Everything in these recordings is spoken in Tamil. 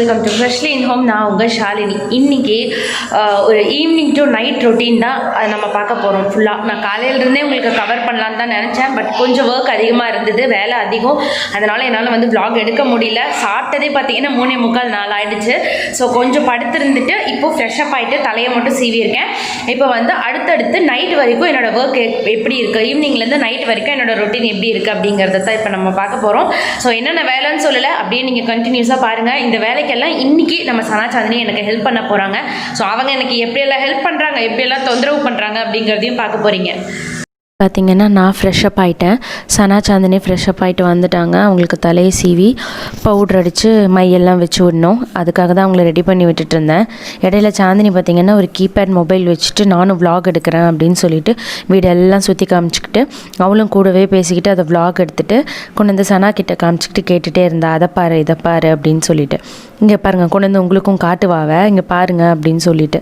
Welcome to freshly in home. நான் உங்கள் ஷாலினி. இன்றைக்கி ஒரு ஈவினிங் டு நைட் ரொட்டீன் தான் நம்ம பார்க்க போகிறோம் ஃபுல்லாக. நான் காலையிலேருந்தே உங்களுக்கு கவர் பண்ணலான்னு தான் நினச்சேன். பட் கொஞ்சம் ஒர்க் அதிகமாக இருந்தது, வேலை அதிகம். அதனால் என்னால் வந்து vlog எடுக்க முடியல. சாப்பிட்டதே பார்த்தீங்கன்னா 3:45 ஆகிடுச்சு. ஸோ கொஞ்சம் படுத்துருந்துட்டு இப்போது ஃப்ரெஷ்அப் ஆகிட்டு தலையை மட்டும் சீவியிருக்கேன். இப்போ வந்து அடுத்தடுத்து நைட் வரைக்கும் என்னோடய ஒர்க் எப்படி இருக்குது, ஈவினிங்லேருந்து நைட் வரைக்கும் என்னோடய ரொட்டீன் எப்படி இருக்குது அப்படிங்கிறத தான் இப்போ நம்ம பார்க்க போகிறோம். ஸோ என்னென்ன வேலைன்னு சொல்லலை, அப்படியே நீங்கள் கண்டினியூஸாக பாருங்கள். இந்த வேலைக்கெல்லாம் இன்றைக்கி நம்ம சனா சாந்தினி எனக்கு ஹெல்ப் பண்ண போகிறாங்க. ஸோ அவங்க எனக்கு எப்படியெல்லாம் ஹெல்ப் பண்ணுறாங்க, எப்படியெல்லாம் தொந்தரவு பண்ணுறாங்க அப்படிங்கிறதையும் பார்க்க போகிறீங்க. பார்த்திங்கன்னா நான் ஃப்ரெஷ்அப் ஆகிட்டேன். சனா சாந்தினி ஃப்ரெஷ்அப் ஆகிட்டு வந்துட்டாங்க. அவங்களுக்கு தலையை சீவி பவுட்ரு அடித்து மையெல்லாம் வச்சு விடணும். அதுக்காக தான் அவங்கள ரெடி பண்ணி விட்டுட்டு இருந்தேன். இடையில சாந்தினி பார்த்திங்கன்னா ஒரு கீபேட் மொபைல் வச்சுட்டு நானும் vlog எடுக்கிறேன் அப்படின்னு சொல்லிட்டு வீடெல்லாம் சுற்றி காமிச்சிக்கிட்டு அவளும் கூடவே பேசிக்கிட்டு அதை vlog எடுத்துகிட்டு கொண்டு வந்து சனா கிட்ட காமிச்சிக்கிட்டு கேட்டுகிட்டே இருந்தா, அதை பாரு இதை பாரு அப்படின்னு சொல்லிட்டு. இங்கே பாருங்கள், கொண்டு வந்து உங்களுக்கும் காட்டுவாவ, இங்கே பாருங்கள் அப்படின்னு சொல்லிட்டு.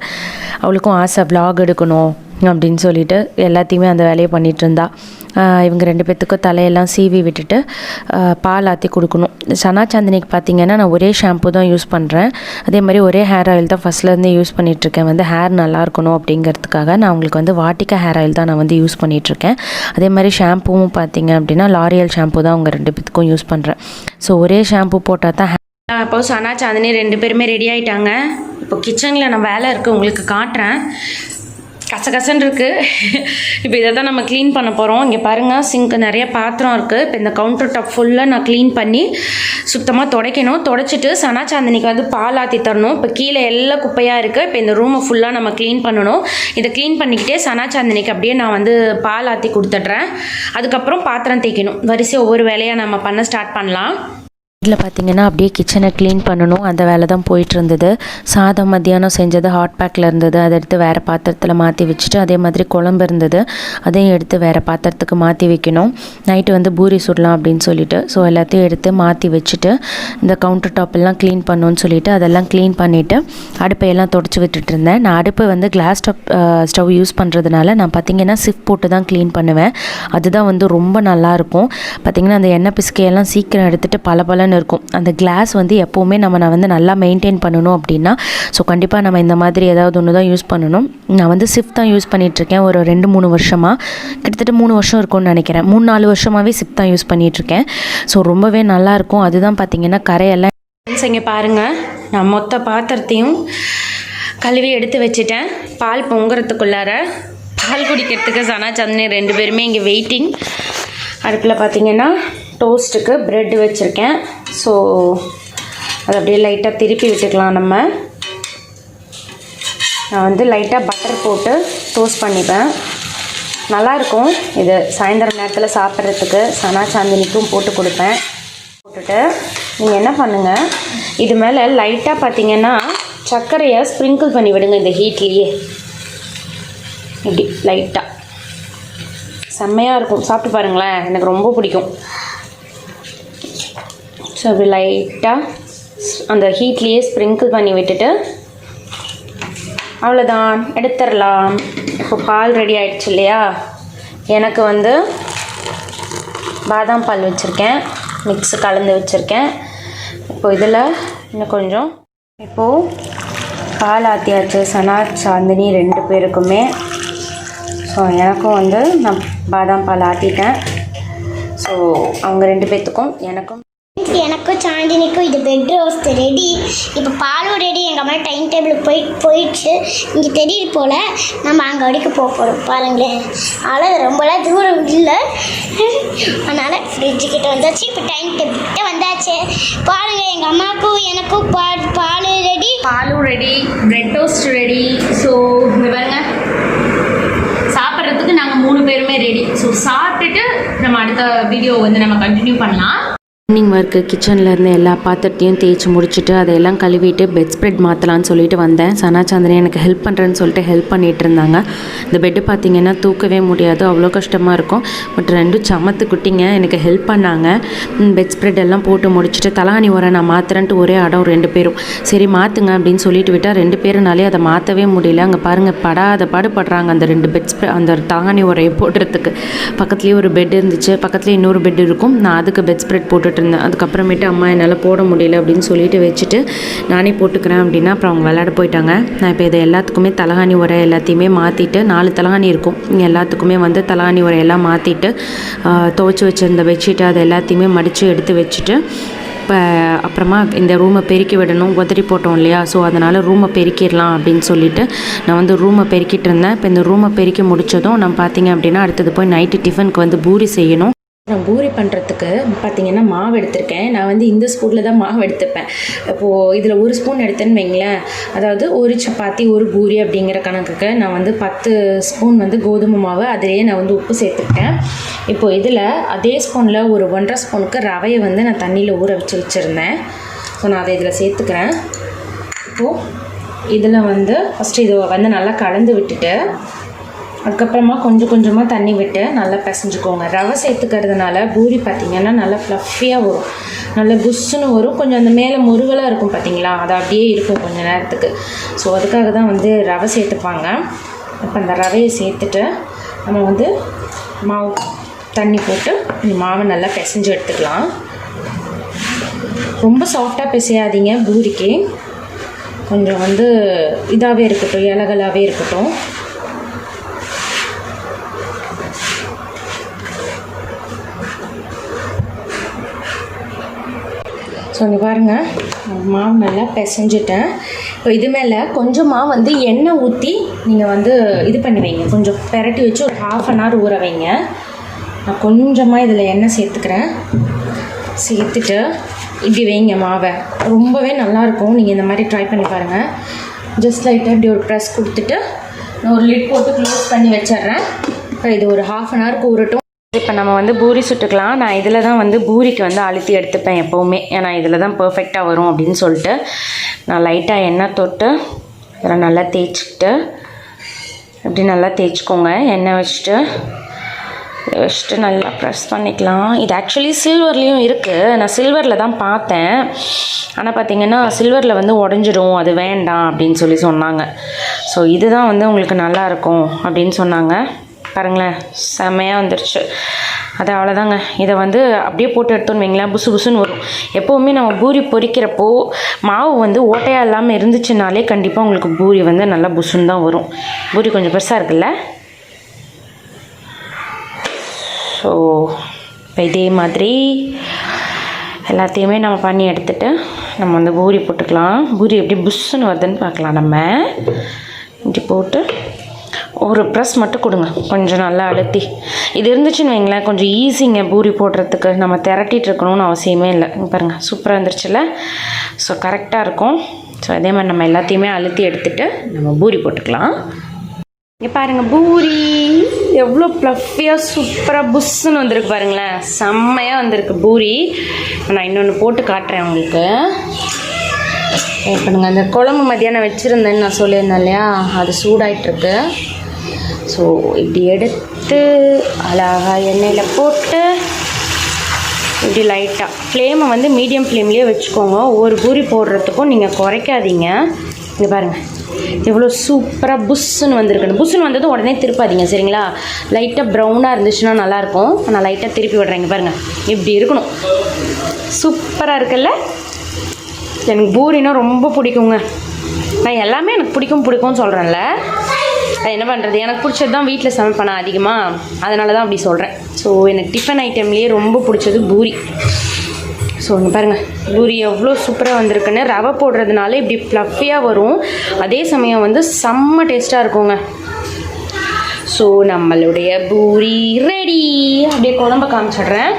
அவளுக்கும் ஆசை vlog எடுக்கணும் அப்படின்னு சொல்லிட்டு எல்லாத்தையுமே அந்த வேலையை பண்ணிகிட்டு இருந்தா. இவங்க 2 பேர்த்துக்கும் தலையெல்லாம் சீவி விட்டுட்டு பால் ஆற்றி கொடுக்கணும். சனா சாந்தினிக்கு பார்த்திங்கன்னா நான் ஒரே ஷாம்பு தான் யூஸ் பண்ணுறேன். அதே மாதிரி ஒரே ஹேர் ஆயில் தான் ஃபஸ்ட்லேருந்தே யூஸ் பண்ணிகிட்ருக்கேன். வந்து ஹேர் நல்லா இருக்கணும் அப்படிங்கிறதுக்காக நான் அவங்களுக்கு வந்து வாட்டிக்கா ஹேர் ஆயில் தான் நான் வந்து யூஸ் பண்ணிகிட்ருக்கேன். அதே மாதிரி ஷாம்புவும் பார்த்திங்க அப்படின்னா லாரியல் ஷாம்பு தான் அவங்க 2 பேர்த்துக்கும் யூஸ் பண்ணுறேன். ஸோ ஒரே ஷாம்பு போட்டால் தான். அப்போ சனா சாந்தினி 2 பேருமே ரெடி ஆகிட்டாங்க. இப்போ கிச்சனில் நான் வேலை இருக்குது, உங்களுக்கு காட்டுறேன். கசகசன்னு இருக்குது. இப்போ இதை தான் நம்ம க்ளீன் பண்ண போகிறோம். இங்கே பாருங்கள், சிங்க்கு நிறைய பாத்திரம் இருக்குது. இப்போ இந்த கவுண்டர் டாப் ஃபுல்லாக நான் க்ளீன் பண்ணி சுத்தமாக துடைக்கணும். துடைச்சிட்டு சனா சாந்தினிக்கு வந்து பால் ஆற்றி தரணும். இப்போ கீழே எல்லாம் குப்பையாக இருக்குது. இப்போ இந்த ரூமை ஃபுல்லாக நம்ம க்ளீன் பண்ணணும். இதை க்ளீன் பண்ணிக்கிட்டே சனா சாந்தினிக்கு அப்படியே நான் வந்து பால் ஆற்றி கொடுத்துட்றேன். அதுக்கப்புறம் பாத்திரம் தேய்க்கணும். வரிசை ஒவ்வொரு வேலையாக நம்ம பண்ண ஸ்டார்ட் பண்ணலாம். இதில் பார்த்திங்கன்னா அப்படியே கிச்சனை க்ளீன் பண்ணணும், அந்த வேலை தான் போயிட்டு இருந்தது. சாதம் மத்தியானம் செஞ்சது ஹாட் பேக்கில் இருந்தது, அதை எடுத்து வேறு பாத்திரத்தில் மாற்றி வச்சுட்டு, அதே மாதிரி குழம்பு இருந்தது, அதையும் எடுத்து வேறு பாத்திரத்துக்கு மாற்றி வைக்கணும். நைட்டு வந்து பூரி சுடலாம் அப்படின்னு சொல்லிட்டு ஸோ எல்லாத்தையும் எடுத்து மாற்றி வச்சுட்டு இந்த கவுண்டர் டாப்பெல்லாம் க்ளீன் பண்ணணும்னு சொல்லிவிட்டு அதெல்லாம் க்ளீன் பண்ணிவிட்டு அடுப்பையெல்லாம் தொடச்சி விட்டுட்டு இருந்தேன். நான் அடுப்பு வந்து கிளாஸ் ஸ்டவ் யூஸ் பண்ணுறதுனால நான் பார்த்திங்கன்னா சிஃப் போட்டு தான் க்ளீன் பண்ணுவேன். அதுதான் வந்து ரொம்ப நல்லாயிருக்கும். பார்த்திங்கன்னா அந்த எண்ணெய் பிசுக்கையெல்லாம் சீக்கிரம் எடுத்துகிட்டு பல இருக்கும். அந்த கிளாஸ் வந்து எப்போவுமே நான் வந்து நல்லா மெயின்டைன் பண்ணணும் அப்படின்னா ஸோ கண்டிப்பாக நம்ம இந்த மாதிரி ஏதாவது ஒன்று தான் யூஸ் பண்ணணும். நான் வந்து சிஃப் தான் யூஸ் பண்ணிகிட்ருக்கேன் ஒரு 2-3 வருஷமாக. கிட்டத்தட்ட 3 வருஷம் இருக்கும்னு நினைக்கிறேன். 3-4 வருஷமாகவே சிஃப் தான் யூஸ் பண்ணிகிட்ருக்கேன். ஸோ ரொம்பவே நல்லாயிருக்கும். அதுதான் பார்த்திங்கன்னா கரையெல்லாம். இங்கே பாருங்கள், நான் மொத்த பாத்திரத்தையும் கழுவி எடுத்து வச்சுட்டேன். பால் பொங்குறதுக்குள்ளார பால் குடிக்கிறதுக்கு சனா சாந்தினி 2 பேருமே இங்கே வெயிட்டிங். அடுப்பில் பார்த்திங்கன்னா டோஸ்ட்டுக்கு ப்ரெட் வச்சுருக்கேன். ஸோ அதை அப்படியே லைட்டாக திருப்பி விட்டுக்கலாம். நான் வந்து லைட்டாக பட்டர் போட்டு டோஸ்ட் பண்ணிப்பேன். நல்லாயிருக்கும் இது. சாயந்தரம் நேரத்தில் சாப்பிட்றதுக்கு சனா சாந்தினிக்கும் போட்டு கொடுப்பேன். போட்டுட்டு நீங்கள் என்ன பண்ணுங்கள், இது மேலே லைட்டாக பார்த்திங்கன்னா சர்க்கரையை ஸ்ப்ரிங்கிள் பண்ணி விடுங்க இந்த ஹீட்லேயே. இப்படி லைட்டாக செம்மையாக இருக்கும். சாப்பிட்டு பாருங்களேன், எனக்கு ரொம்ப பிடிக்கும். ஸோ அப்படி லைட்டாக அந்த ஹீட்லேயே ஸ்ப்ரிங்கிள் பண்ணி விட்டுட்டு அவ்வளோதான், எடுத்துடலாம். இப்போ பால் ரெடி ஆகிடுச்சு இல்லையா. எனக்கு வந்து பாதாம் பால் வச்சுருக்கேன், மிக்ஸு கலந்து வச்சுருக்கேன். இப்போ இதில் இன்னும் கொஞ்சம் இப்போது பால் ஆற்றியாச்சு சனா சாந்தினி 2 பேருக்குமே. ஸோ எனக்கும் வந்து நான் பாதாம் பால் ஆற்றிட்டேன். ஸோ அவங்க 2 பேர்த்துக்கும் எனக்கும் சாந்தினிக்கும் இது பெட் ரோஸ்ட் ரெடி. இப்போ பாலும் ரெடி. எங்கள் அம்மா டைம் டேபிளுக்கு போயிடுச்சு. இங்கே தெரியுது போல் நம்ம அங்கே வரைக்கும் போக போகிறோம். பாருங்களேன், அதனால் ரொம்பலாம் தூரம் இல்லை, அதனால் ஃப்ரிட்ஜு கிட்ட வந்தாச்சு. இப்போ டைம் டேபிள் கிட்ட வந்தாச்சு. பாருங்கள், எங்கள் அம்மாவுக்கும் எனக்கும் பால் ரெடி, பாலும் ready, bread toast ready. So இங்கே பாருங்க, சாப்பிட்றதுக்கு நாங்கள் 3 பேருமே ரெடி. ஸோ சாப்பிட்டுட்டு நம்ம அடுத்த வீடியோ வந்து நம்ம கண்டினியூ பண்ணலாம். ஈவினிங் ஒர்க்கு கிச்சனில் இருந்து எல்லா பாத்திரத்தையும் தேய்ச்சி முடிச்சுட்டு அதையெல்லாம் கழுவிட்டு பெட் ஸ்ப்ரெட் மாற்றலான்னு சொல்லிட்டு வந்தேன். சனா சாந்தினி எனக்கு ஹெல்ப் பண்ணுறேன்னு சொல்லிட்டு ஹெல்ப் பண்ணிகிட்டு இருந்தாங்க. இந்த பெட்டு பார்த்திங்கன்னா தூக்கவே முடியாது, அவ்வளோ கஷ்டமாக இருக்கும். பட் 2 சமத்து குட்டிங்க எனக்கு ஹெல்ப் பண்ணாங்க. பெட் ஸ்ப்ரெட் எல்லாம் போட்டு முடிச்சுட்டு தலாணி உரை நான் மாற்றுறேன்ட்டு ஒரே அடம் 2 பேரும். சரி மாற்றுங்க அப்படின்னு சொல்லிட்டு விட்டால் 2 பேருனாலே அதை மாற்றவே முடியல. அங்கே பாருங்கள், பாடுபடுறாங்க அந்த 2 பெட் ஸ்ப்ரெட் அந்த தலாணி உரையை போடுறதுக்கு. பக்கத்துலேயே ஒரு பெட் இருந்துச்சு, பக்கத்துலேயே இன்னொரு பெட் இருக்கும். நான் அதுக்கு பெட் ஸ்ப்ரெட் போட்டுட்டு போட்டுட்டு இருந்தேன். அதுக்கப்புறமேட்டு அம்மா என்னால் போட முடியல அப்படின்னு சொல்லிட்டு வச்சுட்டு நானே போட்டுக்கிறேன் அப்படின்னா அப்புறம் அவங்க விளையாட போயிட்டாங்க. நான் இப்போ இதை எல்லாத்துக்குமே தலகாணி உரை எல்லாத்தையுமே மாற்றிட்டு 4 தலகாணி இருக்கும், இங்கே எல்லாத்துக்குமே வந்து தலகாணி உரை எல்லாம் மாற்றிட்டு துவைச்சி வச்சுருந்த பெட்ஷீட்டு அது எல்லாத்தையுமே மடித்து எடுத்து வச்சுட்டு இப்போ அப்புறமா இந்த ரூமை பெருக்கி விடணும், உதறி போட்டோம் இல்லையா, ஸோ அதனால் ரூமை பெருக்கிடலாம் அப்படின்னு சொல்லிட்டு நான் வந்து ரூமை பெருக்கிட்டு இருந்தேன். இப்போ இந்த ரூமை பெருக்கி முடித்ததும் நான் பார்த்தீங்க அப்படின்னா அடுத்தது போய் நைட்டு டிஃபனுக்கு வந்து பூரி செய்யணும். நான் பூரி பண்ணுறதுக்கு பார்த்திங்கன்னா மாவு எடுத்திருக்கேன். நான் வந்து இந்த ஸ்பூனில் தான் மாவு எடுத்துப்பேன். இப்போது இதில் 1 ஸ்பூன் எடுத்தேன்னு வைங்களேன், அதாவது 1 சப்பாத்தி 1 பூரி அப்படிங்கிற கணக்குக்கு நான் வந்து 10 ஸ்பூன் வந்து கோதுமை மாவு, அதிலேயே நான் வந்து உப்பு சேர்த்துருக்கேன். இப்போது இதில் அதே ஸ்பூனில் ஒரு 1.5 ஸ்பூனுக்கு ரவையை வந்து நான் தண்ணியில் ஊற வச்சுருந்தேன். ஸோ நான் அதை இதில் சேர்த்துக்கிறேன். இப்போது இதில் வந்து ஃபஸ்ட்டு இதை வந்து நல்லா கலந்து விட்டுட்டு அதுக்கப்புறமா கொஞ்சம் கொஞ்சமாக தண்ணி விட்டு நல்லா பிசைஞ்சுக்கோங்க. ரவை சேர்த்துக்கிறதுனால பூரி பார்த்திங்கன்னா நல்லா ஃப்ளஃபியாக வரும், நல்லா புஷ்ஷுன்னு வரும். கொஞ்சம் அந்த மேலே முருகலாக இருக்கும் பார்த்திங்களா, அது அப்படியே இருக்கும் கொஞ்சம் நேரத்துக்கு. ஸோ அதுக்காக தான் வந்து ரவை சேர்த்துப்பாங்க. இப்போ அந்த ரவையை சேர்த்துட்டு நம்ம வந்து மாவு தண்ணி போட்டு மாவை நல்லா பிசைஞ்சு எடுத்துக்கலாம். ரொம்ப சாஃப்டாக பிசையாதீங்க பூரிக்கு, கொஞ்சம் வந்து இதாகவே இருக்கட்டும், இலகலாகவே இருக்கட்டும். ஸோ இங்கே பாருங்கள், மாவு நல்லா பிசைஞ்சிட்டேன். இப்போ இது மேலே கொஞ்சமாக வந்து எண்ணெய் ஊற்றி நீங்கள் வந்து இது பண்ணி வைங்க, கொஞ்சம் பெரட்டி வச்சு ஒரு 1/2 hour ஊற வைங்க. நான் கொஞ்சமாக இதில் எண்ணெய் சேர்த்துக்கிறேன். சேர்த்துட்டு இப்படி வைங்க மாவை, ரொம்பவே நல்லாயிருக்கும். நீங்கள் இந்த மாதிரி ட்ரை பண்ணி பாருங்கள். ஜஸ்ட் லைட்டாக இப்படி ஒரு ப்ரெஸ் கொடுத்துட்டு நான் ஒரு லிட் போட்டு க்ளோஸ் பண்ணி வச்சிட்றேன். இப்போ இது ஒரு 1/2 hour ஊறட்டும். இப்போ நம்ம வந்து பூரி சுட்டுக்கலாம். நான் இதில் தான் வந்து பூரிக்கு வந்து அழுத்தி எடுத்துப்பேன் எப்போவுமே, ஏன்னா இதில் தான் பர்ஃபெக்டாக வரும் அப்படின்னு சொல்லிட்டு நான் லைட்டாக எண்ணெய் தொட்டு இதில் நல்லா தேய்ச்சிக்கிட்டு இப்படி நல்லா தேய்ச்சிக்கோங்க. எண்ணெய் வச்சுட்டு நல்லா ப்ரெஸ் பண்ணிக்கலாம். இது ஆக்சுவலி சில்வர்லேயும் இருக்குது, நான் சில்வரில் தான் பார்த்தேன். ஆனால் பார்த்திங்கன்னா சில்வரில் வந்து உடஞ்சிடும், அது வேண்டாம் அப்படின்னு சொன்னாங்க. ஸோ இதுதான் வந்து உங்களுக்கு நல்லாயிருக்கும் அப்படின்னு சொன்னாங்க. பாருங்களேன், செம்மையாக வந்துருச்சு. அது அவ்வளோதாங்க. இதை வந்து அப்படியே போட்டு எடுத்தோன்னு வைங்களேன், புசு புசுன்னு வரும். எப்போவுமே நம்ம பூரி பொரிக்கிறப்போ மாவு வந்து ஓட்டையாக இல்லாமல் இருந்துச்சுனாலே கண்டிப்பாக உங்களுக்கு பூரி வந்து நல்லா புசுன்னு தான் வரும். பூரி கொஞ்சம் பெருசாக இருக்குல்ல. ஸோ இப்போ இதே மாதிரி எல்லாத்தையுமே நம்ம பண்ணி எடுத்துகிட்டு நம்ம வந்து பூரி போட்டுக்கலாம். பூரி எப்படி புஷ்ஷுன்னு வருதுன்னு பார்க்கலாம். நம்ம இப்படி போட்டு ஒரு ப்ரெஸ் மட்டும் கொடுங்க, கொஞ்சம் நல்லா அழுத்தி. இது இருந்துச்சுன்னு வைங்களேன், கொஞ்சம் ஈஸிங்க பூரி போடுறதுக்கு, நம்ம திரட்டிகிட்டு இருக்கணும்னு அவசியமே இல்லை. பாருங்கள், சூப்பராக இருந்துருச்சுல்ல. ஸோ கரெக்டாக இருக்கும். ஸோ அதே மாதிரி நம்ம எல்லாத்தையுமே அழுத்தி எடுத்துகிட்டு நம்ம பூரி போட்டுக்கலாம். இங்கே பாருங்கள், பூரி எவ்வளோ ப்ளஃபியாக சூப்பராக புஷ்ஷுன்னு வந்திருக்கு பாருங்களேன், செம்மையாக வந்திருக்கு பூரி. நான் இன்னொன்று போட்டு காட்டுறேன் உங்களுக்கு. பண்ணுங்க, அந்த குழம்பு மதியானம் வச்சுருந்தேன்னு நான் சொல்லியிருந்தேன் இல்லையா, அது சூடாயிட்ருக்கு. ஸோ இப்படி எடுத்து அழகாக எண்ணெயில் போட்டு இப்படி லைட்டாக ஃப்ளேமை வந்து மீடியம் ஃப்ளேம்லேயே வச்சுக்கோங்க. ஒவ்வொரு பூரி போடுறதுக்கும் நீங்கள் குறைக்காதீங்க. இங்கே பாருங்கள், எவ்வளோ சூப்பராக புஷ்ஷுன்னு வந்திருக்கு. புஷ்ஷுன்னு வந்தது உடனே திருப்பாதீங்க, சரிங்களா? லைட்டாக ப்ரௌனாக இருந்துச்சுன்னா நல்லாயிருக்கும். நான் லைட்டாக திருப்பி விடுறேங்க. பாருங்கள், இப்படி இருக்கணும். சூப்பராக இருக்குல்ல. எனக்கு பூரினா ரொம்ப பிடிக்குங்க. நான் எல்லாமே எனக்கு பிடிக்கும்னு சொல்கிறேன்ல, அது என்ன பண்ணுறது, எனக்கு பிடிச்சது தான் வீட்டில் சமைப்பேன் அதிகமாக, அதனால தான் அப்படி சொல்கிறேன். ஸோ எனக்கு டிஃபன் ஐட்டம்லேயே ரொம்ப பிடிச்சது பூரி. ஸோ இங்கே பாருங்கள், பூரி எவ்வளோ சூப்பராக வந்திருக்குன்னு. ரவை போடுறதுனால இப்படி ஃப்ளஃபியாக வரும், அதே சமயம் வந்து செம்ம டேஸ்ட்டாக இருக்குங்க. ஸோ நம்மளுடைய பூரி ரெடி. அப்படியே குழம்பு காமிச்சிடுறேன்.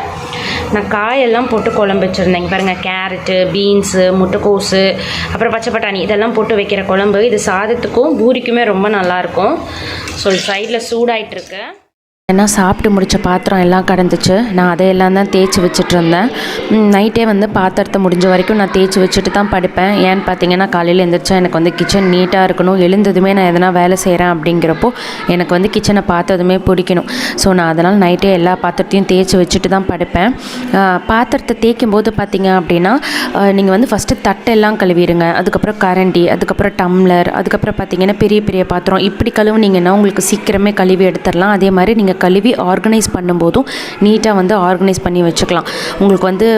நான் காயெல்லாம் போட்டு குழம்பு வச்சுருந்தேன். இங்கே பாருங்கள், கேரட்டு, பீன்ஸு, முட்டைக்கோஸு, அப்புறம் பச்சை பட்டாணி இதெல்லாம் போட்டு வைக்கிற குழம்பு. இது சாதத்துக்கும் பூரிக்குமே ரொம்ப நல்லாயிருக்கும். ஸோ சைடில் சூடாயிட்ருக்கு. ஏன்னா சாப்பிட்டு முடித்த பாத்திரம் எல்லாம் கடந்துச்சு. நான் அதையெல்லாம் தான் தேய்ச்சி வச்சுட்டு இருந்தேன். நைட்டே வந்து பாத்திரத்தை முடிஞ்ச வரைக்கும் நான் தேய்ச்சி வச்சுட்டு தான் படுப்பேன். ஏன்னு பார்த்தீங்கன்னா காலையில் எழுந்திரிச்சா எனக்கு வந்து கிச்சன் நீட்டாக இருக்கணும். எழுந்ததுமே நான் எதனா வேலை செய்கிறேன் அப்படிங்கிறப்போ எனக்கு வந்து கிச்சனை பார்த்ததுமே பிடிக்கணும். ஸோ நான் அதனால் நைட்டே எல்லா பாத்திரத்தையும் தேய்ச்சி வச்சுட்டு தான் படுப்பேன். பாத்திரத்தை தேய்க்கும் போது பார்த்தீங்க அப்படின்னா நீங்கள் வந்து ஃபஸ்ட்டு தட்டெல்லாம் கழுவிடுங்க, அதுக்கப்புறம் கரண்டி, அதுக்கப்புறம் டம்ளர், அதுக்கப்புறம் பார்த்தீங்கன்னா பெரிய பெரிய பாத்திரம் இப்படி கழுவுனீங்கன்னா உங்களுக்கு சீக்கிரமே கழுவி எடுத்துடலாம். அதே மாதிரி நீங்கள் கழுவி ஆர்கனைஸ் பண்ணும்போதும் நீட்டாக வந்து ஆர்கனைஸ் பண்ணி வச்சுக்கலாம். உங்களுக்கு வந்து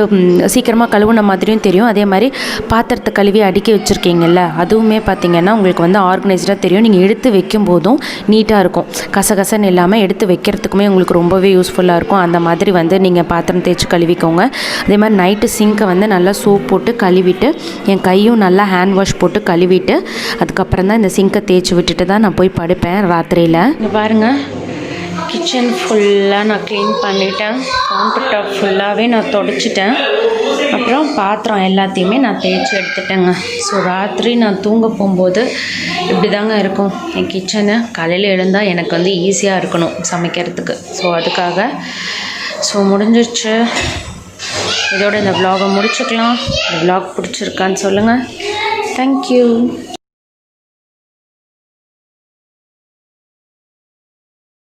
சீக்கிரமாக கழுவுன மாதிரியும் தெரியும். அதே மாதிரி பாத்திரத்தை கழுவி அடுக்கி வச்சுருக்கீங்கல்ல, அதுவுமே பார்த்திங்கன்னா உங்களுக்கு வந்து ஆர்கனைஸ்டாக தெரியும். நீங்கள் எடுத்து வைக்கும் போதும் நீட்டாக இருக்கும், கசகசன்னு இல்லாமல் எடுத்து வைக்கிறதுக்குமே உங்களுக்கு ரொம்பவே யூஸ்ஃபுல்லாக இருக்கும். அந்த மாதிரி வந்து நீங்கள் பாத்திரம் தேய்ச்சி கழுவிக்கோங்க. அதே மாதிரி நைட்டு சிங்கை வந்து நல்லா சோப் போட்டு கழுவிட்டு என் கையும் நல்லா ஹேண்ட் வாஷ் போட்டு கழுவிட்டு அதுக்கப்புறம் தான் இந்த சிங்கை தேய்ச்சி விட்டுட்டு தான் நான் போய் படுப்பேன் ராத்திரியில். இங்கே பாருங்கள், கிச்சன் ஃபுல்லாக நான் க்ளீன் பண்ணிட்டேன். கவுண்டர் டாப் ஃபுல்லாகவே நான் தொடச்சிட்டேன். அப்புறம் பாத்திரம் எல்லாத்தையுமே நான் தேய்ச்சி எடுத்துட்டேங்க. ஸோ ராத்திரி நான் தூங்க போகும்போது இப்படி தாங்க இருக்கும் என் கிச்சனு. காலையில் எழுந்தால் எனக்கு வந்து ஈஸியாக இருக்கணும் சமைக்கிறதுக்கு. ஸோ அதுக்காக முடிஞ்சிருச்சு. இதோட இந்த vlog-ஐ முடிச்சுக்கலாம். இந்த vlog பிடிச்சிருக்கான்னு சொல்லுங்கள். தேங்க்யூ.